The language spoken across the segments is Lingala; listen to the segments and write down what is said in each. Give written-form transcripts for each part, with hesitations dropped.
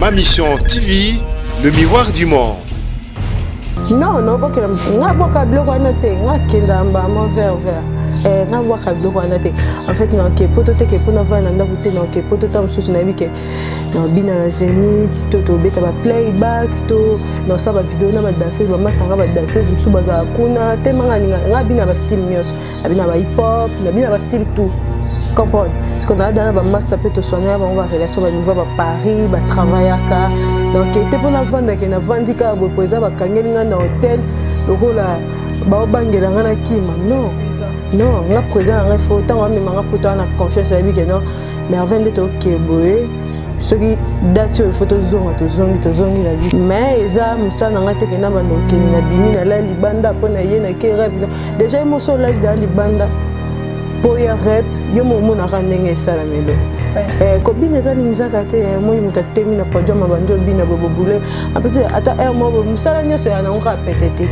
Ma mission TV, le miroir du monde. Non, non, pas que la en fait, non, que pour tout que pour n'avoir un anda bouté non que pour tout temps sous nabi que non bina la zénith to beta ba playback to non ça ba vidéo na ba danser ba masanga ba danser msu baza kuna tema nga bina ba style mios bina ba hip hop na bina ba style tout comprendre ce qu'on a dans ba master peut te soigner ba on va relation ba niveau ba Paris ba travailler ka donc était pour na vendre que na vendika ba poza ba kangeli nga na hôtel le rôle ba bangela nga na kima non. Non, on a présent un faux temps, on a plutôt la confiance à lui que non, mais avant d'être ok, ce qui date sur les photos zone la vie. Mais ils ont ça dans la tête que n'a pas donc na bimi na la libanda pour na yena qui rêve. Déjà ils m'ont sur la libanda pour y rêve, yo mo na randenge ça la melo. Kobine za ni mzaka te moi mutatemi na podium abanjo bina bobo boule. Après ata mo musala nyoso ya na on répéter.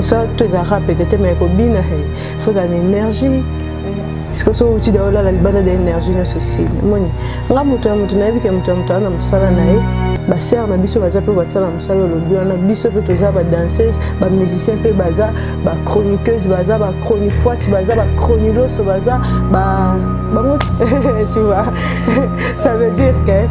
Ça tout est répété mais il faut de l'énergie parce que ça outil d'avoir la bande d'énergie non c'est si moi nga mutu na bika mutu na musala na ye ba sœur na biso baza pe basala musala lo bio na biso pe toza ba danseuse ba musicien pe baza ba chroniqueuse baza ba chronifoite baza ba chronilos baza ba tu vois ça veut dire que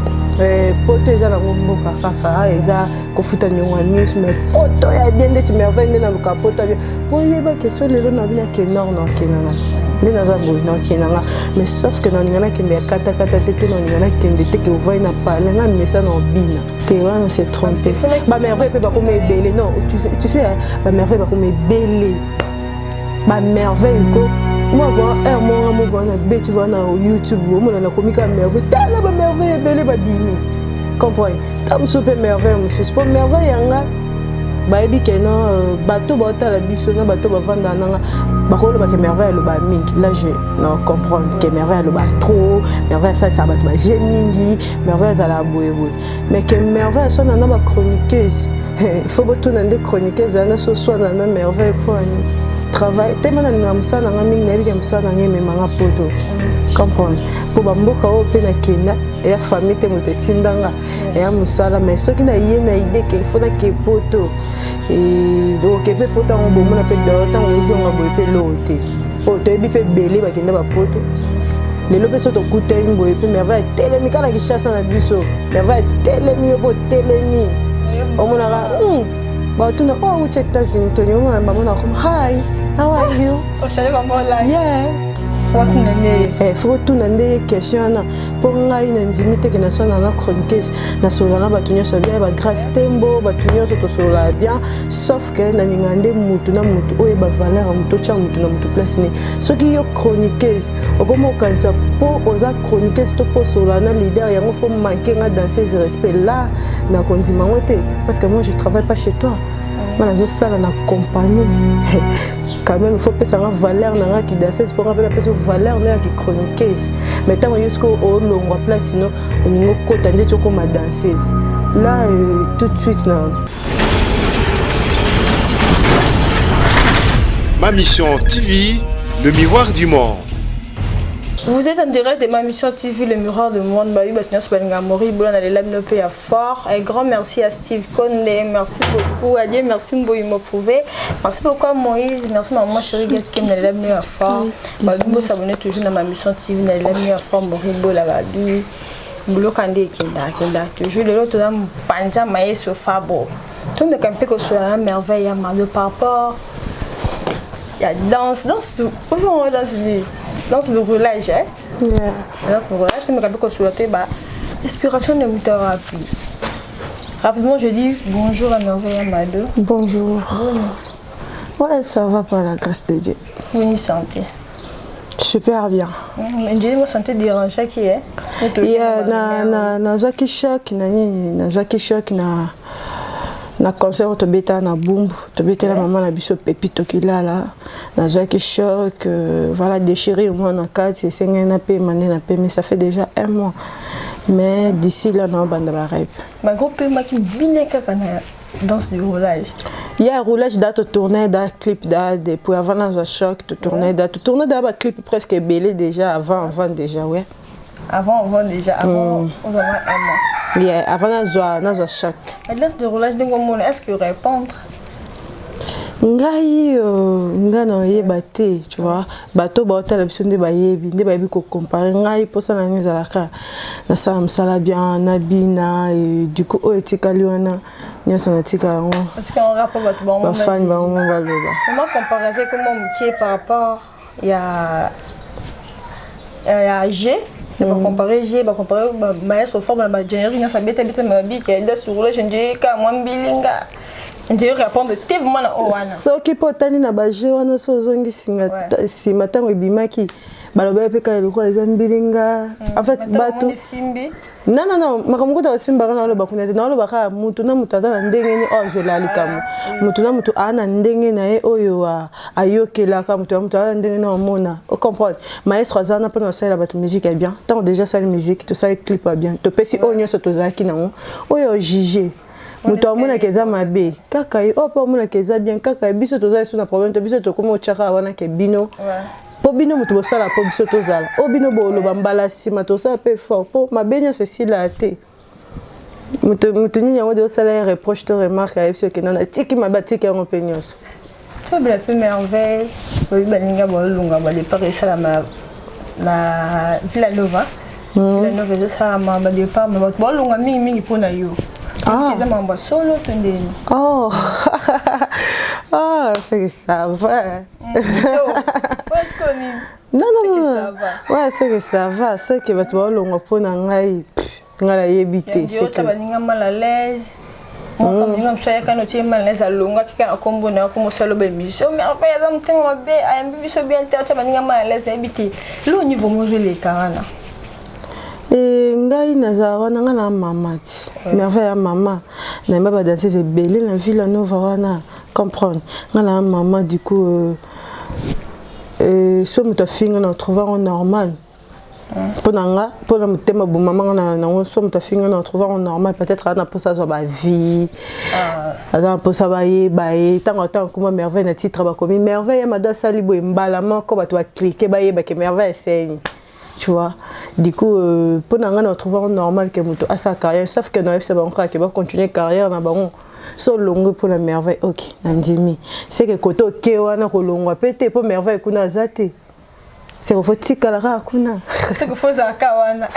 poto eza na mboka kaka eza kofuta nyonga news mais poto ya bien de merveille na luka poto pour yeba que so lelo na bien que nord non kenanga ne na za boy non kenanga mais sauf que na ngana kende kata tete na ngana kende te que voit na parler na message na bina te wana c'est trompé ba merveille pe ba comme belé non tu sais ba merveille ba comme belé ba merveille ko moi voir un moi voir na bête voir na YouTube moi na komika merveille tala ba merveille belé ba bini comprends tam super merveille monsieur c'est pas merveille yanga ba ebi que non bateau ba tala biso na bateau ba vanda nanga ba ko ba que merveille le ba mingi là je non comprendre que merveille le ba trop merveille ça ba ba gemingi merveille za la boye mais que merveille ça na ba chroniqueuse il faut ba tout na de chroniqueuse na so soit na merveille pour travail tellement na musala nga mingi na bika musala nga memanga poto comprendre pour bamboka o pe na kenda ya famille te moto tindanga ya musala mais ce qui na yé na idée que il faut na ke poto et donc ke pe poto on bomo na pe do ta on zonga boy pe lote poto ebi pe belé ba kenda ba poto lelo pe soto kuteng boy pe mais va telemi kala ki chasse na biso mais va telemi yo telemi o mona ga ba tuna oh uche tazini to nyomo na mama comme hi how are you o chale ba mola yeah faut tout nande question na pour ngai na ndimite que na sona na chroniqueuse na sola na batunya so bien ba grâce tembo batunya so to sola bien sauf que na ngande mutu na mutu o ba valeur mutu cha mutu na mutu place ni ce qui yo chroniqueuse o comme kanza po oza chroniqueuse to po sola na leader yango faut manquer na danser respect là na kondima ngote parce que moi je travaille pas chez toi voilà je ça na compagnie quand même il faut pas savoir valeur na qui danser pour rappeler la personne valeur na qui chroniqueuse mais tant jusqu'au longue place sinon on ngo kota ndé comme danseuse là tout de suite là Ma mission TV, le miroir du monde. Vous êtes en direct de ma mission TV, le miroir du monde. Un grand merci à Steve Condé, merci beaucoup à Dieu, merci Mboui Mopouvé, merci beaucoup à Moïse, merci maman chérie Gatke, n'a la mieux à fort. Vous s'abonnez toujours à ma mission TV, n'a la mieux à fort, Moribo la Badi, Boulot Kandé Kenda, toujours le lot de l'homme Panja Maïs sur Fabo. Tout le campé que soit la merveille à Mardo par rapport. Il y a danse, comment on danse danse le roulage, hein? Danse le roulage, comme je suis l'inspiration de thérapie. Rapidement, je dis bonjour à Merveille Amado. Bonjour. Ouais, ça va par la grâce de Dieu. Vous santé. Super bien. Mais Dieu m'a santé dérangée qui est. Il y a na zaki choc na concert to beta na bumbu to beta la maman la biso pepito kilala na zaki choc voilà déchiré moi na kati c'est na pe mané na pe mais ça fait déjà un mois mais d'ici là na banda ba rep ma groupe ma qui bien kaka na danse du roulage. Il y a un roulage date tourner d'un clip date pour avant dans choc to tourner date d'un clip presque belé déjà avant déjà ouais. Avant déjà avant on a un mois. avant nazwa chaque. Mais danse de roulage est-ce que répondre? Ngai nga na yeba te, tu vois, bato ba otala biso nde bayebi ko comparer ngai posa na ngezalaka na sala msala bien na bina et du coup o etikali wana nyoso na tika yango parce qu'on rapport bato ba ba fan ba mo ba loba comment comparer c'est comment mukie par rapport il y a G et ba comparer G ba comparer maestro forme ba générer na sabeta ma bi que da sur le jeune ka moi mbilinga. Je réponds activement à Owana. Ce qui peut être na baje wana so zongi singa si matango ebimaki baloba pe ka lokwa ezambilinga en fait bato non makambo ta simba kana lo bakunete na lo baka mutu na mutu ata ndenge ni ozola likamu mutu na mutu ana ndenge na ye oyo ayokela ka mutu ata ndenge na omona o comprendre maestro azana pe na sala bato musique est bien tant déjà ça musique tout ça clip pas bien to pesi onyo so tozaki na oyo juger mutu amona keza mabe kaka opo amona keza bien kaka biso tozali sur na problème to biso to komo chaka wana ke bino po bino mutu bosala po biso tozala o bino boloba mbala sima tosala pe fort po mabenya ceci la te mutu nini yango de sala reproche to remarque a biso ke nana tiki mabatiki yango pe nyonso to bla pe merveille boyi balinga bolunga ba départ sala na Villa Nova Villa Nova de sala ma ba départ ma bolunga mingi pona yo. Ah, solo oh, ah, c'est que ça va. Non, ouais, c'est que ça va. C'est que tu vas le pour n'engager, n'engager éviter. C'est que tu vas mal à l'aise. Moi, comme je suis quand tu es mal à l'aise à longa, tu as un combo na comme ça le bémission. Mais en fait, ça me tient ma bé, à un bébé so bien tu vas mal à l'aise d'éviter. Le niveau manger les carana. Ngai naza wana nga na mama ti merveille ya mama na mba ba danser ebele na Villa Nova wana comprendre nga na mama du coup so muta finga na trouver en normal ponanga pona mutema bu mama na so muta finga na trouver en normal peut-être ana posa zo ba vie ana posa ba ye tango kuma merveille na titre ba komi merveille mada sali bo mbala mako ba to cliquer ba ye ba ke merveille c'est. Tu vois, du coup, pour nous trouver normal que nous à sa carrière, sauf que nous avons continuer carrière na baron, so longue pour la merveille. Ok, nandimi. C'est que koto kewana ko longue pété pour merveille kuna zate. C'est qu'il faut tikalara kuna. C'est qu'il faut zakawana.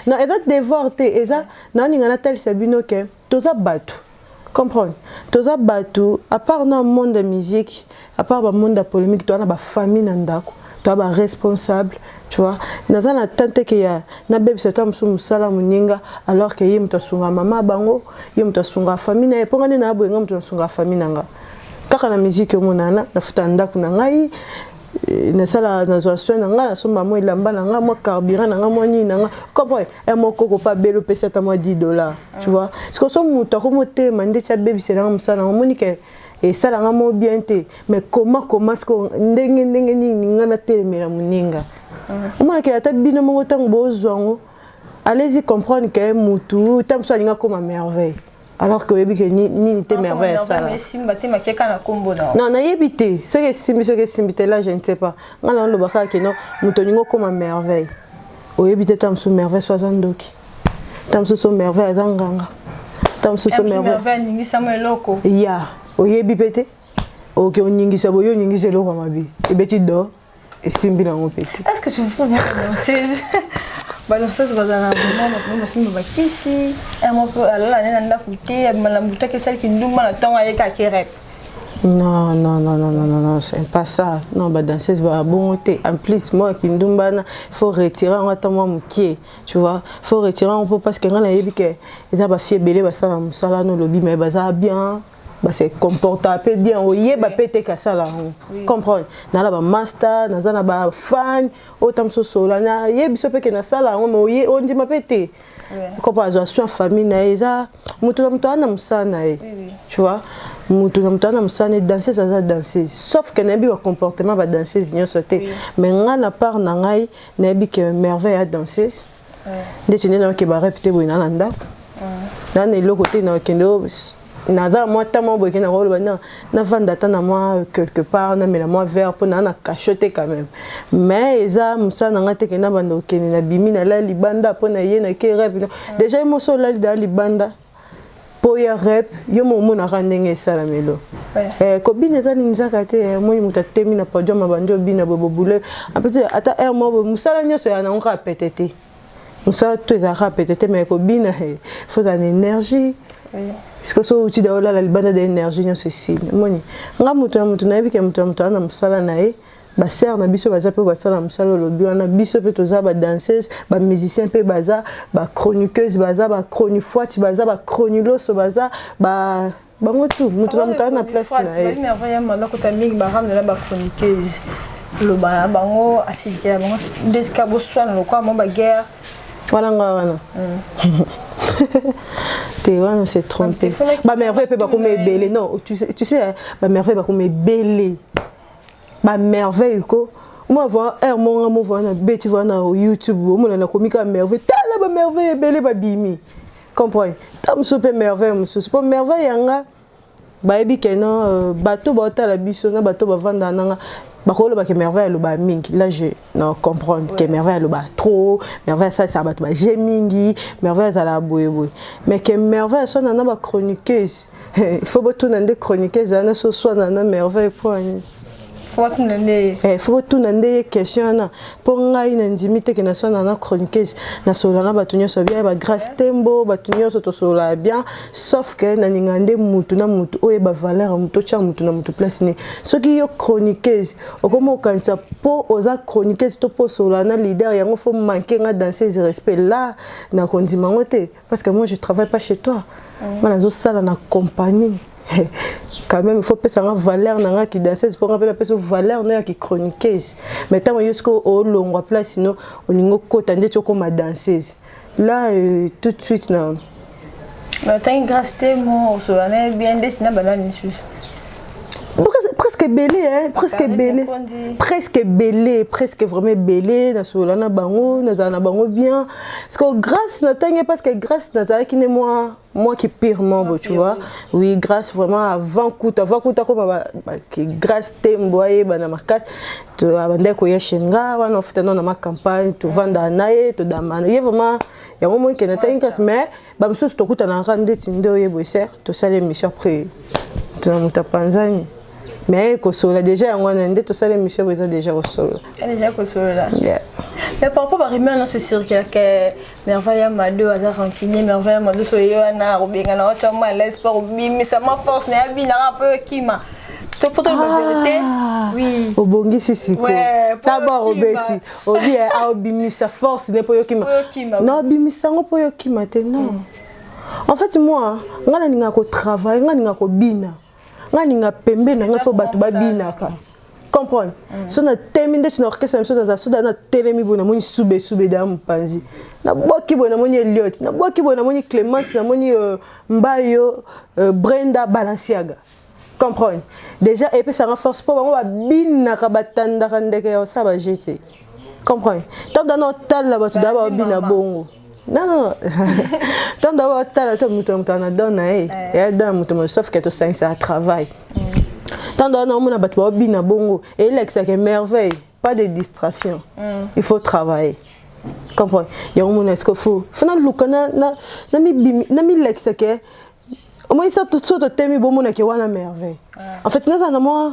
Non, et ça devoir te, et ça, nani ngana tel sabino que toza batu. Comprendre. Toza batu, à part dans le monde de musique, à part le monde de polémique, tu as ba famille nandako. Tu as responsable, tu vois. Naza na tante que ya na bébé c'est un musala muninga alors que yé mutasunga mama bango, yé mutasunga famille na eponga na boyenga mutasunga famille nanga. Kaka na musique monana na futanda kuna ngai na sala na zo soin nanga na so mama ilamba nanga mo carburant nanga mo ni nanga comprends et mon coco pas belo pesa ta moi $10, tu vois. Parce que so muta ko moté mande tia bébé c'est nanga musala monique et ça la rend bien té mais comment ce qu'on ndenge ni ngana telemela muninga omona ke ata bino mo tango bozwango allez-y comprendre que mutu tam so linga comme merveille alors que yebi que ni te merveille ça mais simba te makeka na kombo na non na yebité ce que simbi là je ne sais pas ngana lo baka ke non mutu lingo comme merveille o yebité tam so merveille 60 doki tam so merveille azanganga tam so merveille ningi samuel loko ya oyebi pete ok oningisa boyo oningisa loko mabi ebeti do esimbi na ngo pete est-ce que je veux vraiment danseuse balanceuse bazana vraiment basimba bakisi et moi ala nena nda kuté malamuta ke celle qui nduma na tonga yeka kirep non, c'est pas ça. Non, bah danseuse va bon té. En plus moi qui ndumbana, faut retirer en attendant mon pied, tu vois. Faut retirer un peu parce que quand on a yebi que ça va fier belé ba ça musala no lobby mais bah ça bien. Bah c'est comporte un peu bien oye ba pété ka ça là comprendre na la ba master na za ba fan autant so sola na ye biso pe ke na sala mais oye on dit ma pété comprendre so famille na eza mutu ana musana tu vois mutu ana musana danser ça danser sauf que na bi ba comportement ba danser zinyo sauter mais ngana part na ngai na bi que merveille à danser de tenir na ke ba répéter bo na nda na ne lo côté na kendo naza moi tellement boké na rôle na vanda ta na moi quelque part na mais la moi vers pour na cachoter quand même mais eza musa na ngate ke na bando kene na bimi na la libanda pour na ye na ke rep déjà mo so la libanda pour ya rep yo mo na randenge sala melo ko bina ta ninzaka te mo muta temi na podium mabando bina bobo boule peut ata er mo musala nyoso ya na nga petete musala to ezaka petete mais ko bina faut une énergie parce que so uti da la libanda d'énergie nyoso signe moni nga mutu na bika mutu na musala na e ba sœur na biso baza pe ba sala musala lobi wana biso pe toza ba danseuse ba musicien pe baza ba chroniqueuse baza ba chronifoite baza ba chroniloso baza ba bango tout mutu na place na e mais avant yamba na kota mingi ba ramna ba chroniqueuse lo ba bango asidike la bango deska bo swana lo kwa mo ba guerre voilà wana t'es wana c'est trompé ba merveille pe ba comme belé non tu sais ba merveille ba comme belé ba merveille ko moi voir mon voir na beti voir na YouTube mo na komika merveille tala ba merveille belé ba bimi comprends tam super merveille musu pour merveille yanga ba ebi keno bateau ba tala biso na bateau ba vanda nanga ba ko lo ba ke merveille lo ba mingi là je non comprendre que merveille lo ba trop merveille ça bateau ba gemingi merveille ça la boye mais que merveille so na ba chroniqueuse il faut tout na des chroniqueuses na so soit na merveille point faut tout nande question na pour ngai na ndimite ke na so na chroniqueuse na solo na batunyo so bien ba grâce tembo batunyo so to solo bien sauf que na ningande mutu na mutu oye ba valeur mutu cha mutu na mutu place ni soki yo chroniqueuse okomo kanisa po oza chroniqueuse to po solo na leader yango faut manquer nga danseuse respect là na kondima ngote parce que moi je travaille pas chez toi moi na sala na compagnie quand même il faut pas savoir valeur na qui danseuse pour rappeler la personne valeur na qui chroniqueuse mais tant jusqu'au au long place sinon on ningo kota ndé comme ma danseuse là tout de suite na mais tant grâce tellement so ana bien dessiné banane presque belé hein presque vraiment belé na solo na bango na bango bien parce que grâce na tangue parce que grâce na za qui ne moi qui purement beau tu vois oui grâce vraiment avant coup comme qui grâce temboyer bana markat to abande ko yeshenga wana ofutana na ma campagne to vanda nae to damana ye vraiment ya moment que na tangue mais ba msusu to kutana rande tindo ye boiser to sale mission après to mutapanzani mais kosola déjà on a tout ça les monsieur vous avez déjà kosola déjà kosola yeah mais par rapport à Rimen dans ce circuit que merveille Amado a rancunier merveille Amado so yo na robinga na autre moi l'espoir bimi ça ma force na bina un peu kima to pour la vérité oui obongi sisiko d'abord obeti obi a bimi sa force n'est pas yo kima non bimi ça ngo po yo kima te non en fait moi ngana ninga ko travail ngana ninga ko bina nga pembe na nga fo batu babina ka comprendre so na termine de orchestre so dans so na telemi bona moni sube da mpanzi na boki bona moni Eliot na boki bona moni Clémence na moni Mbayo Brenda Balenciaga comprendre déjà et puis ça renforce pas bango babina ka batanda ka ndeke ya sa ba jeter comprendre tant dans notre tal là batu d'abord bina bongo non tant d'abord tal to muto na dona et dans muto sauf que to 5 ça travail tant dans on a battu bina bongo et l'ex que merveille pas de distraction il faut travailler comprends il y a un moment est-ce qu'il faut final lukana na mi l'ex que au moins ça tout to temi bon mona ke wana merveille en fait na na moi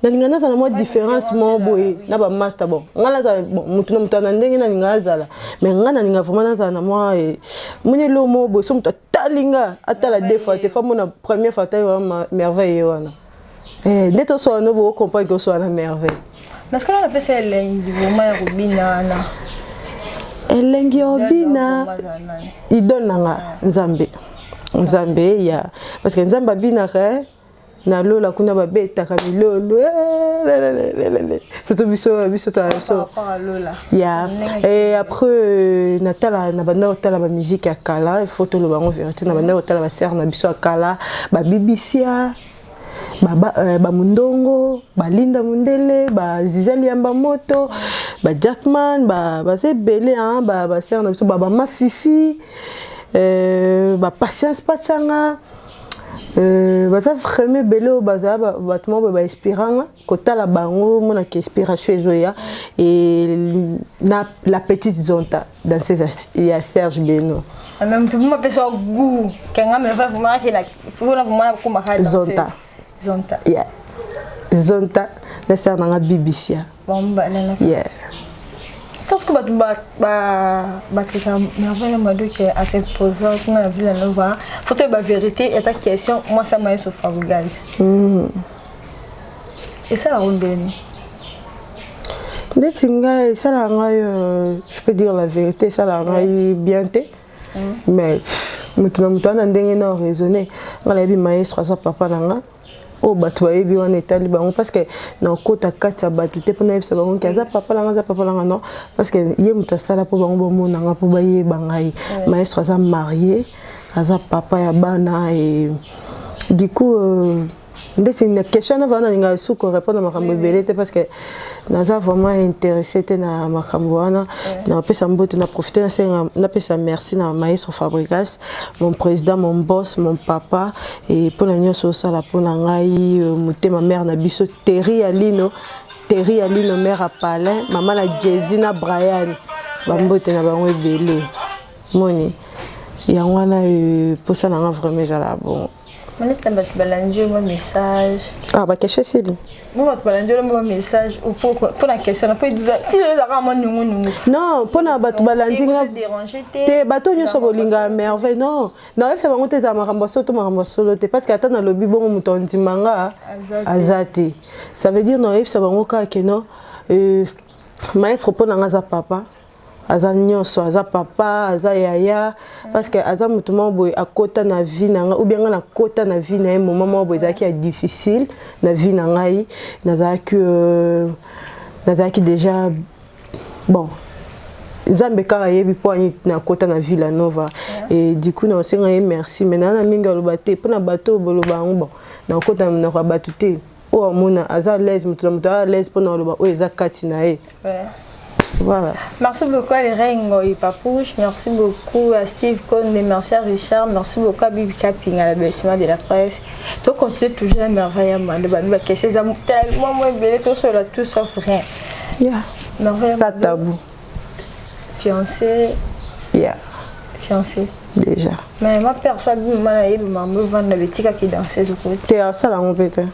nalingana za na moi différence mo boy na ba master bon ngala za mutu na ndenge na ngazala mais ngana ninga vraiment na na moi muni lo mo boy so mutu talinga atala deux fois te fa mona première fois ta merveille wana neto so no bo comprendre que so na merveille mais ce que on appelle c'est l'engi vraiment ya robina na elengi obina idon nanga nzambe ya parce que nzamba bina ka na lola kuna babeta ka milolo surtout biso ta so ya et après natala na banda otala ba musique ya kala photo lo bango vérité na banda otala ba sœur na biso kala ba bibisia ba mundongo ba linda mundele ba zizali yamba moto ba Jackman ba sebele hein ba sœur na biso ba mafifi ba patience pachanga baza vraiment belo baza batuma ba espérant kotala bango mona ki inspiration ezoya et la petite Zonta dans ces il y a Serge Beno même pour moi personne goût quand me va vraiment que la faut la vraiment comme Zonta yeah Zonta la sœur na BBC bon bah là yeah qu'est-ce que tu merveille mado qui est assez posant dans la ville nova faut te la vérité et ta question moi ça m'a sur Fabregas et ça la ronde Netinga ça la je peux dire la vérité ça la bien té mais mutu ndenge na raisonner ngala bi maestro sa papa nanga o bato bayebi wana etali bango parce que na kota kati ya bato te mpona yebisa bango ke aza papa langa non parce que ye moto asala mpo bango bamonanga mpo bayeba ngai maestro aza marié aza papa ya bana et du coup ndeti na question na vana ninga suko répondre na makambo ebele te parce que naza vraiment intéressé te na makambo wana na pesa mbote na profiter na pesa merci na maestro Fabregas mon président mon boss mon papa et pour la nyonso sala pour na ngai motema mère na biso Terry Alino mère à Palin maman na Jezina Brian bambote na bango ebele moni yango wana posa na nga vraiment ezala bon. Ministre de Balandio, mon message. Ah, bah, qu'est-ce que c'est? Moi, Balandio, mon message. Pour la question, on peut dire, tu le diras, moi, non, pour la Balandio, t'es bateau, nous sommes au linga merveille. Non, non, c'est vraiment tes amarambassos, tout marambassos, parce qu'à temps, le bibon, mouton, dimanga, azate. Ça veut dire, non, c'est vraiment que non, maestro, pour la papa. Aza nyonso aza papa aza yaya parce que aza mutumo boy akota na vie nanga ou bien na kota na vie na moment boy zaki a difficile na vie na ngai nazaki déjà bon Zambe ka yebi po ani na kota na Villa Nova et du coup na senga merci maintenant na minga lobate pona bateau boloba bon na kota na ka batute o amona aza l'aise mutumo à l'aise pona loba o eza kati na e. Voilà. Merci beaucoup à Rengo et Papouche, merci beaucoup à Steve Conde, merci à Richard, merci beaucoup à Bibi Capping, à l'abaissement de la presse. Donc, continuez toujours la merveille à moi, de quelque chose tellement moins belle, tout cela, tout sauf rien. Yeah. Ça tabou. Fiancé. Yeah. Fiancé. Déjà. Mais ma personne, je me vendre la bêtise qui danse au côté. T'es à ça là, mon pétain.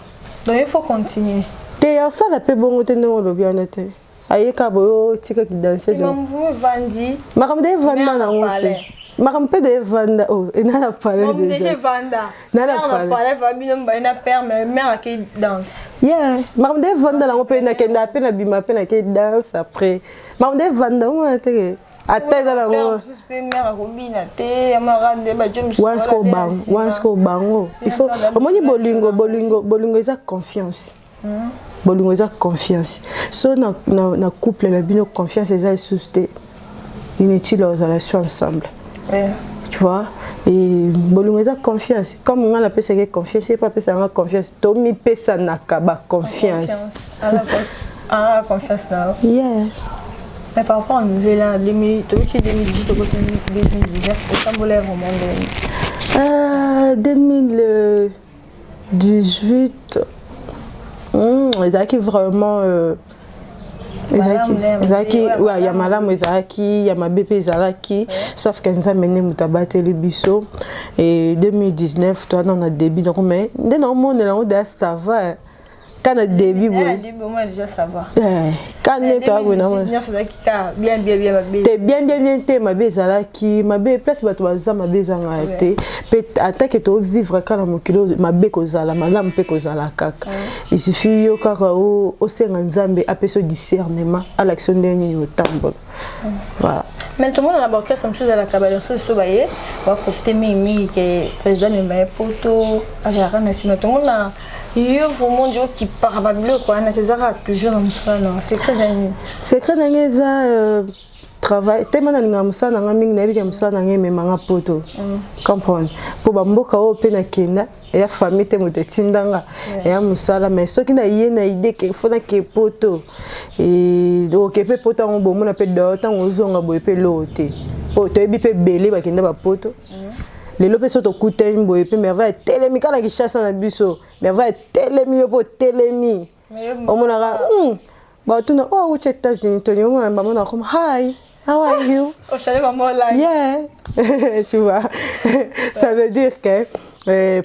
Donc, il faut continuer. T'es à ça la paix, bon, t'es non, le bien été. Aïe kabo tika ki danser ça maman vandi maram de vanda na ngote maram pe de vanda oh et na parler déjà maman déjà vanda na parler va bien ba na père mais mère qui danse yeah maram de vanda na ngope na kenda pe na bima pe na ki danse après maram de vanda on te ata dans la ngo mère robina te amarande ba jom wansko bango il faut omoni bolingo eza confiance bolingo eza confiance so na couple la bino confiance eza susté inutile aux relations ensemble tu vois et bolingo eza confiance comme on a pesa confiance et pas pesa confiance to mi pesa nakaba confiance ah confiance là yeah mais par rapport à nouvelle là 2018 2019 au Tambolé vraiment 2018 ezalaki vraiment ezalaki ouais ya malamu ezalaki ya mabepe ezalaki sauf que nzambe ne moto abateli biso et 2019 toi on a début donc mais nde na omonela ngo da ça va quand na début boy moi déjà ça va quand ne toi bona bien bien te mabe ezalaki mabe place bato baza mabe ezanga te pe attaque to vivre quand na mokilo mabe kozala malamu pe kozala kaka il suffit yo kaka o senga nzambe apeso discernement à l'action ndeni yo tambola voilà maintenant on a abordé ça chose à la cabane so baye va profiter mimi que président de ma poto à la renaissance maintenant on a yo vraiment dire qui parle quoi na tezara toujours comme ça non secret nangeza travail tellement na musana nga mingi na bika musana ngeme manga poto comprendre po bamboka o pe na kenda ya famille te moto tindanga ya musala mais soki na ye na idée que fona ke poto et donc pe poto on bomona pe do tant ozonga boye pe lote po to ebi pe belé ba kenda ba poto lelo pe so to kuteni boye pe merveille telemi kana ki chasse na biso merveille telemi yo po telemi omonaka ba tuna oh aux États-Unis Tony omona ba mona comme hi how are you oh chalé maman là yeah tu vois ça veut dire que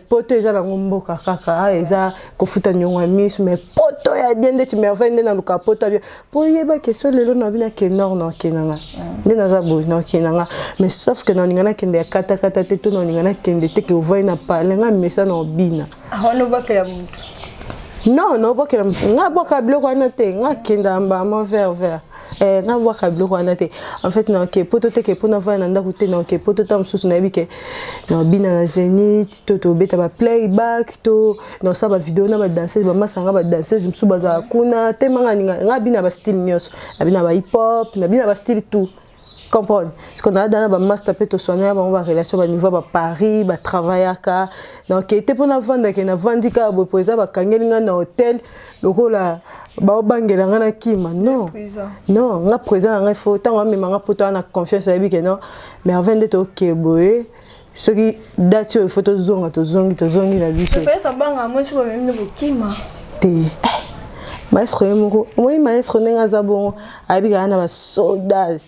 poto eza na mboka kaka eza kofuta nyonga miso mais poto ya bien de merveille na luka poto bien pour yeba que so lelo na bina ke nord na kenanga ndena za bo na kenanga mais sauf que na ngana kende ya kata kata te to na ngana kende te ke ovoi na palenga mesa na obina ahono bakela muntu non non bakela nga boka bloko ana te nga kenda mba ma vert nga boka bloko ana te en fait na ke poto te ke pona va na ndako te na ke poto tam susu na bike na bina na Zénith to beta ba playback to na sa ba vidéo na ba danseuse ba masanga ba danseuse msu baza kuna te manga nga bina ba style nyos na bina ba hip hop na bina ba style tout comprendre ce qu'on a dans ba master pe to soigner ba relation ba niveau ba Paris ba travaillaka donc était pour na vendre que na vandika bo poza ba kangelinga na hôtel lokola ba obangela ngana kima non non nga présent nga faut tant même nga poto na confiance abi que non mais avant de to keboé ce qui date il faut to zongi la vie peut-être banga moi tu vas même ne kima te maestro yemo moi maestro nenga za bon abi ga na ba soldats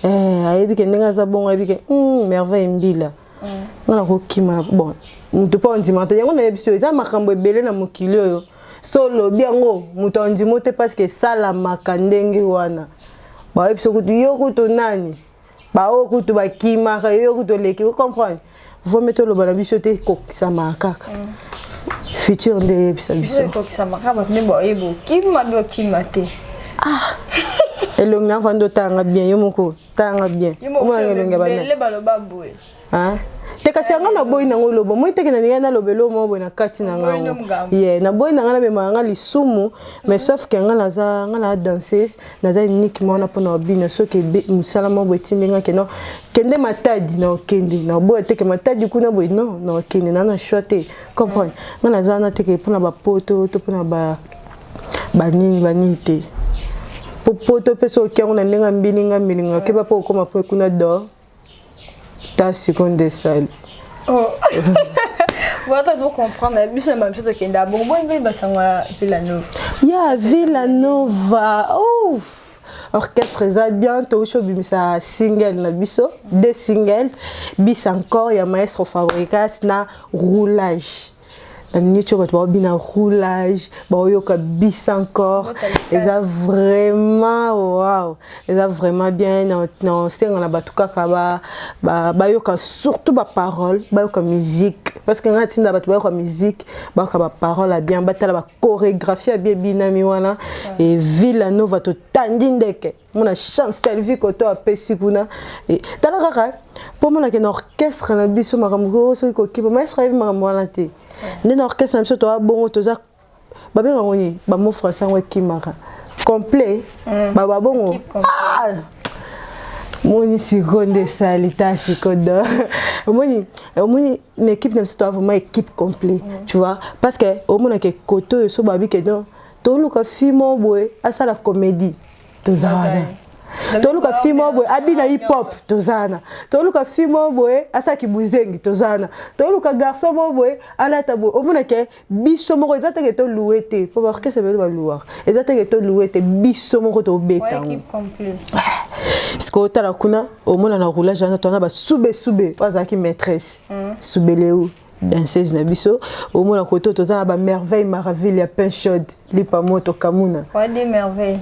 ayebi ke ndenge aza bongo ayebi ke merveille mbila ngana kokima bon mutu pa ondima te yango nayebi so eza makambo ebele na mokili oyo so lobi yango mutu ondima te parce que esalamaka ndenge wana bayebi so kutu yo kutu nani baoyo kutu bakimaka yo kutu oleki ocomprendre vome toloba na biso te kokisama kaka futur nde eyebisa biso kokisama kaka nde boyebi okima be okima te elongi na vando tanga bien yo moko tanga bien omona elongi bana le baloba boye te kasi anga na boyi nango lobo moi te ke na ninga na lobelo mo boy na kati na ngango ye na boyi na ngana be manga lisumu mais sauf que anga na danseuse naza uniquement na pona obina so ke musala mo boy timinga ke no kende matadi na okende na boy te ke matadi kuna boy non na okende na choite comprendre ngana za na te ke pona ba poto to pona ba nini te poto peso kyango na ndenga mbilinga ke ba po koma po kuna do ta seconde salle oh voilà donc comprendre la bus même chose que nda bon bon ba sanga Villanova ouf orchestre za bien to show bimisa single na biso deux singles bis encore ya maestro fabricat na roulage la minute où tu vas bien en roulage yoka bis encore et ça vraiment wow et ça vraiment bien non c'est on a batuka kaba yoka surtout ba parole yoka musique parce que on a tinda batu yoka musique yoka parole bien batala ba chorégraphie bien binami wana et Villanova to tandindeke mon chance selvi koto apesi kuna et talaka pour mon na orchestre na biso makamgo so ko kiba maestro yebi makambo wana te ndena orchestre na biso to bongo toza babenga ngoni ba mo français ngwe kimaka complet ba bongo moni seconde salita seconde moni une équipe na biso to vraiment équipe complet tu vois parce que au monde que koto so babi que non to luka fimo boy asa la comédie tozana toluka fimo boy abina hip hop tozana toluka fimo boy asaki buzengi tozana toluka garçon boy alata boy omona ke biso moko ezata ke to louete pour voir que ça veut louer ezata ke to louete biso moko to beta équipe complet ce que tala kuna omona na roulage na tona ba sube bazaki maîtresse subeleu danseuse na biso omona koto tozana ba merveille maraville ya pain chaude lipa moto kamuna ouais des merveilles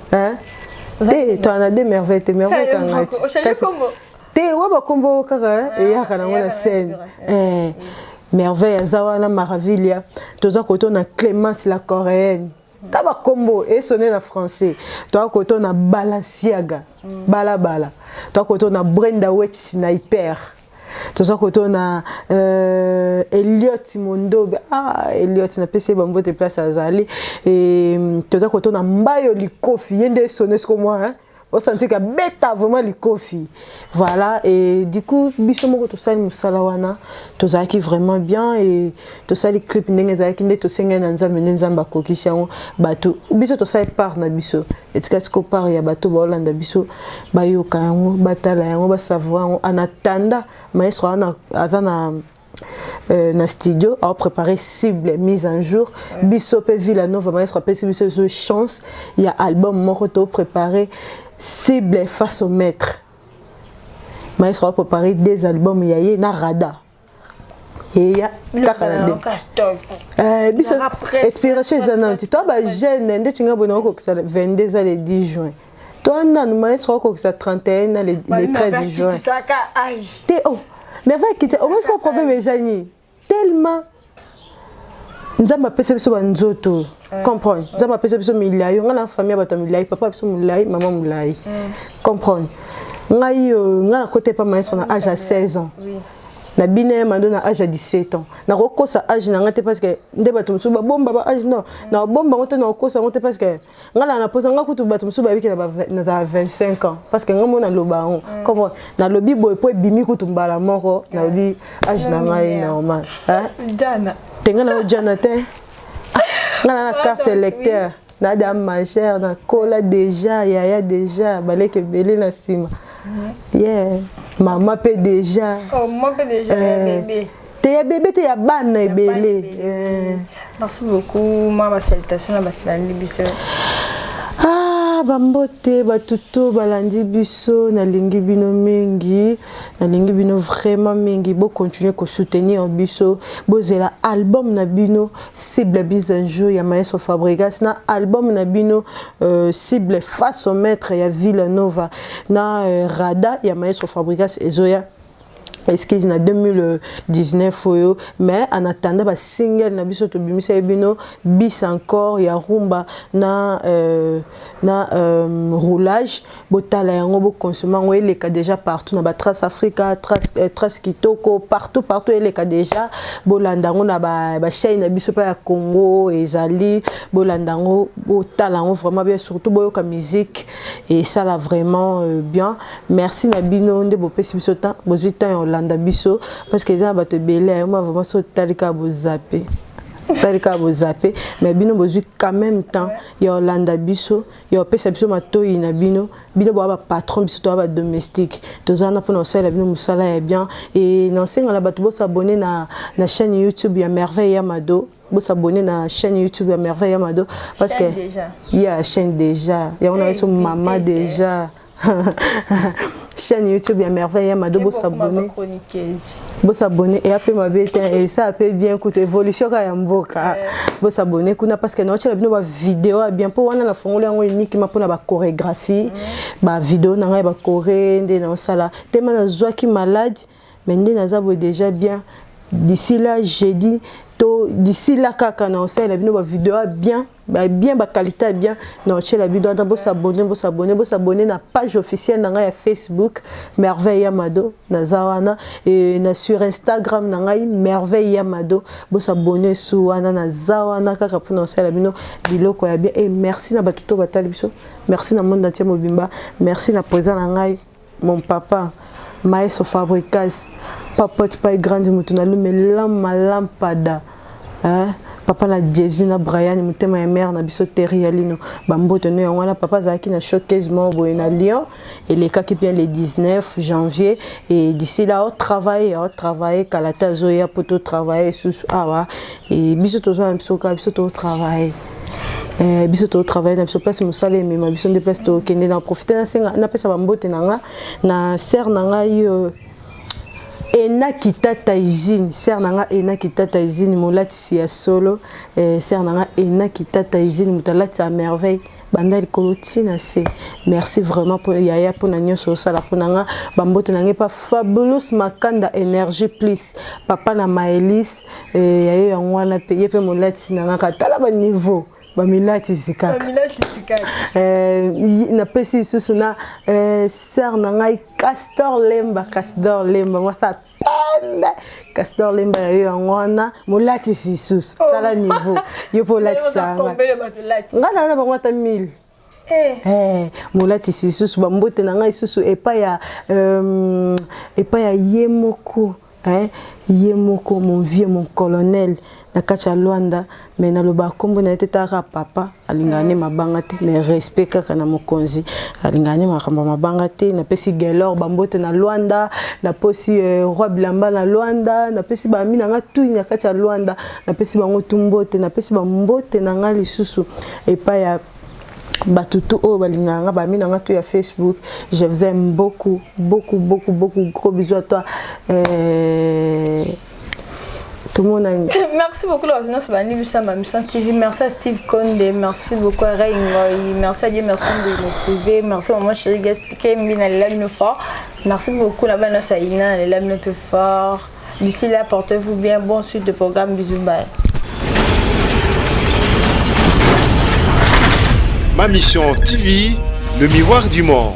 tu en as des merveilles, tes merveilles t'es waba kombo kaka et yaka na ngona scène merveille zawana maravillia toza koto na Clémence la coréenne taba kombo et sonné na français toi koto na Balenciaga bala toi koto na Brenda Wetch sniper toza koto na Elliot Mondobe Elliot na PC bambo te place azali et toza koto na Mbayo Likofi yende sonné comme moi hein au senti que beta vraiment Likofi voilà et du coup biso moko to sali musala wana toza ki vraiment bien et to sali clip ndenge za ki ndeto senga na nzambe nzamba kokisi yango bato biso to sali par na biso etika siko par ya bato ba Hollande biso ba yoka yango batala yango ba savoir en attendant maestro ana azana na studio a préparé cible mise en jour biso pe Villanova maestro pe biso chance il y a album moko to préparé cible face au maître maestro a préparé des albums il y a na Rada et il y a biso inspiration zananti toi ba jeune ndé tinga bona ko 22 ans le 10 juin toi nan maestro ko 31 le 13 juin mais va quitter au moins ce problème mes amis tellement nzamba pesa biso banzoto comprendre nzamba pesa biso milai nga na famille bato milai papa biso milai maman milai comprendre ngai nga na côté pas maestro na âge à 16 ans na bine mando na âge à 17 ans na kokosa âge na ngate parce que nde bato musu ba bomba ba âge non na bomba ngoto na kokosa ngote parce que nga na posa nga kutu bato musu ba biki na 25 ans parce que nga mona loba on comment na lobi boy po bimi kutu mbala moko na lobi âge na ngai normal hein Jana tenga na Jonathan nga na carte électeur na dame majeur na kola déjà yaya déjà baleke belé na sima yeah maman peut déjà oh maman peut déjà bébé t'es bébé t'es ban na belé merci beaucoup maman salutation à Batlandi biso bambote batuto balandi biso na lingi bino mingi na lingi bino vraiment mingi bo continuer ko soutenir biso bozela album na bino cible bisanjo ya maestro Fabregas na album na bino cible face au maître ya Villanova na Rada ya maestro Fabregas ezoya excuse na 2019 oyo mais en attendant ba single na biso to bimisa bino bis encore ya rumba na roulage botala yango bo consommer ngo eleka déjà partout na ba Trace Africa Trace Kitoko partout eleka déjà bolandango na ba chaîne na biso pa ya Congo ezali bolandango botala ngo vraiment bien surtout boyoka musique et ça là vraiment bien merci na bino nde bo pesi biso temps bozui temps landa biso parce que ça va te belé moi vraiment so talika bo zapper mais bino bozui quand même temps ya landa biso ya pesa biso matoi na bino ba patron biso to ba domestique tozana pour ça la bino musala est bien et non senga la bato bo s'abonner na chaîne YouTube ya Merveille Amado bo s'abonner na chaîne YouTube ya Merveille Amado parce que il y a chaîne déjà il y a on a son maman déjà chaîne YouTube ya Merveille Amado bo s'abonner et après ma bête et ça a fait bien coûte évolution ka ya mboka bo s'abonner kuna parce que notre bino ba vidéo bien pour wana na fongolo yango uniquement pour na ba chorégraphie ba vidéo na ngai ba choré ndé na sala tellement na zwaki malade mais ndé na zabo déjà bien d'ici là jeudi to d'ici là kaka na sala bino ba vidéo bien ba qualité bien non chez la vidéo d'abord s'abonner na page officielle na ya Facebook Merveille Amado na zawana et na sur Instagram na ngai Merveille Amado bo s'abonner sous wana na zawana kaka pour lancer la bino biloko ya bien et merci na batuto batali biso merci na monde entier mobimba merci na présent na ngai mon papa maestro Fabregas papa pas grande mutuna lumela malampada hein papa na Jezi na Brian mutema ya mère na biso Terialino bamboto no yango na papa zaki na showcase mo na Lyon et les cas qui vient le 19 janvier et d'ici là on travaille kalata zoya poto travailler sous et biso to za biso ka biso to travailler biso to travailler na biso place musale mais ma biso de place to kende na profiter na senga na pesa bambote nanga na ser nanga yo Ena Kitata Izine, sœur nanga Ena Kitata Izine, molatisi ya solo, sœur nanga Ena Kitata Izine, mutalati à merveille. Bandali kolotina se. Merci vraiment pour yaya pour na nyoso sala pour nanga bambote nanga pas fabulous makanda énergie plus papa na Maëlys yaya yango na payer pe molati nanga katala ba niveau. Bamilati sikaka na pesi susu na sœur na ngai Castor Lemba moi ça pembe Castor Lemba yo ngwana molati susu tala niveau yo po lati sanga ngana na bango ta 1000 molati susu bambote na ngai susu epa ya yemoko ye moko mon vieux mon colonel na kati ya Luanda mais naloba kombo na etaka papa alingane mabanga te mais respect kaka na mokonzi alingane makamba mabanga te na pesi gelor bambote na Luanda na posi roi bilamba na Luanda na pesi ba mina nga tu na kati ya Luanda na pesi bango tumbote na pesi bambote na nga lisusu epa ya batutu o balinganga ba mina nga tu ya Facebook. Je vous aime beaucoup gros bisous à toi. Tout le monde a... Merci beaucoup la Mission TV. Merci à Steve Konde, merci beaucoup à Raingoy, merci à Dieu, merci de nous priver, merci à maman chérie Kembina Lamino fort, merci beaucoup la bande Saïna, les Lamino peu fort. D'ici là, portez-vous bien, bon suite de programme, bisous, bye. Ma Mission TV, le miroir du monde.